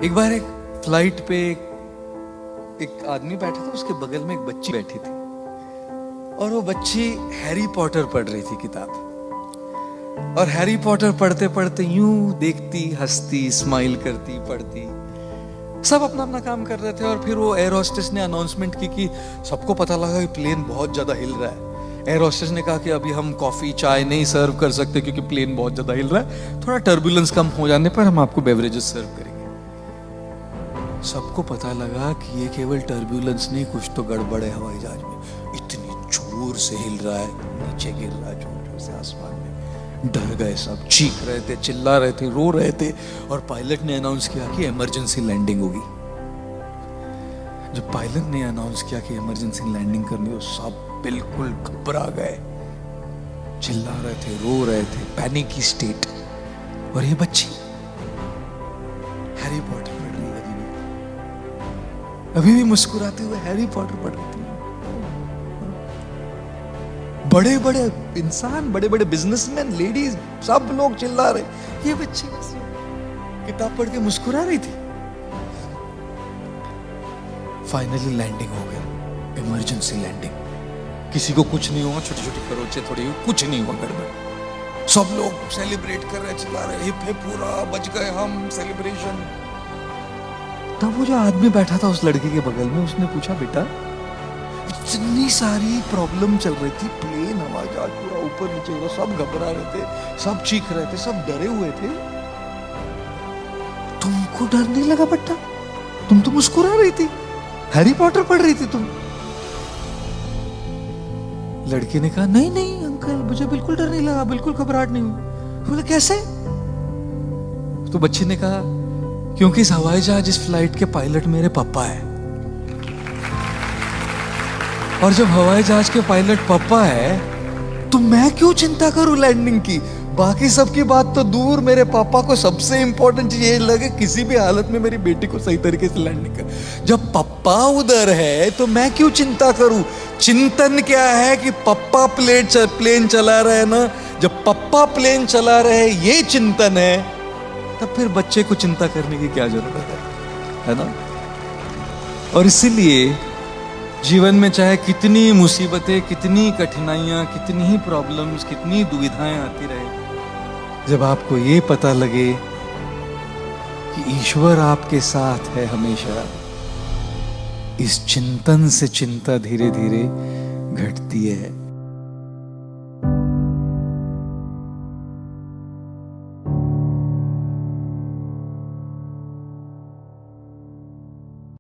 एक बार एक फ्लाइट पे एक आदमी बैठा था, उसके बगल में एक बच्ची बैठी थी और वो बच्ची हैरी पॉटर पढ़ रही थी किताब। और हैरी पॉटर पढ़ते पढ़ते यूं देखती, हंसती, स्माइल करती, पढ़ती। सब अपना अपना काम कर रहे थे और फिर वो एयर होस्टेस ने अनाउंसमेंट की कि सबको पता लगा कि प्लेन बहुत ज्यादा हिल रहा है। एयर होस्टेस ने कहा कि अभी हम कॉफी चाय नहीं सर्व कर सकते क्योंकि प्लेन बहुत ज्यादा हिल रहा है, थोड़ा टर्बुलेंस कम हो जाने पर हम आपको बेवरेजेस सर्व करेंगे। सबको पता लगा कि ये केवल टर्बुलेंस नहीं, कुछ तो गड़बड़ है हवाई जहाज में। इतनी जोर से हिल रहा है, नीचे गिर रहा है जोर जोर से आसमान में। डर गए सब, चीख रहे थे, चिल्ला रहे थे, रो रहे थे। और पायलट ने अनाउंस किया कि इमरजेंसी लैंडिंग होगी। जब पायलट ने अनाउंस किया कि इमरजेंसी लैंडिंग करनी हो, सब बिल्कुल घबरा गए, चिल्ला रहे थे, रो रहे थे, पैनिक की स्टेट। और ये बच्ची हैरी पॉटर पढ़ रही है, अभी भी मुस्कुराते हुए हैरी पॉटर पढ़ रही थी। बड़े बड़े इंसान, बड़े बड़े बिजनेसमैन, लेडीज, सब लोग चिल्ला रहे, ये बच्ची बस किताब पढ़ के मुस्कुरा रही थी। फाइनली लैंडिंग हो गई, इमरजेंसी लैंडिंग। किसी को कुछ नहीं हुआ, छोटी छोटी खरोंचे थोड़ी, कुछ नहीं हुआ गड़बड़। सब लोग सेलिब्रेट कर रहे, चिल्ला रहे, हिप हिप पूरा, बच गए हम, सेलिब्रेशन। तब वो जो आदमी बैठा था उस लड़के के बगल में, उसने पूछा, बेटा इतनी सारी प्रॉब्लम चल रही थी, प्लेन हवाई जहाज पूरा ऊपर नीचे हो रहा, सब घबरा रहे थे, सब चीख रहे थे, सब डरे हुए थे, तुमको डर नहीं लगा बेटा? तुम तो मुस्कुरा रही थी, हैरी पॉटर पढ़ रही थी तुम। लड़के ने कहा, नहीं नहीं अंकल, मुझे बिल्कुल डर नहीं लगा, बिल्कुल घबराहट नहीं हुई। बोले कैसे? तो बच्ची ने कहा, क्योंकि इस हवाई जहाज, इस फ्लाइट के पायलट मेरे पापा है। और जब हवाई जहाज के पायलट पापा है तो मैं क्यों चिंता करूं लैंडिंग की? बाकी सबकी बात तो दूर, मेरे पापा को सबसे इंपॉर्टेंट चीज ये लगे किसी भी हालत में मेरी बेटी को सही तरीके से लैंडिंग कर। जब पापा उधर है तो मैं क्यों चिंता करूं? चिंतन क्या है कि पापा प्लेन चला रहे ना, जब पापा प्लेन चला रहे ये चिंतन है, तब फिर बच्चे को चिंता करने की क्या जरूरत है ना? और इसीलिए जीवन में चाहे कितनी मुसीबतें, कितनी कठिनाइयां, कितनी ही प्रॉब्लम्स, कितनी दुविधाएं आती रहे, जब आपको ये पता लगे कि ईश्वर आपके साथ है हमेशा, इस चिंतन से चिंता धीरे धीरे घटती है।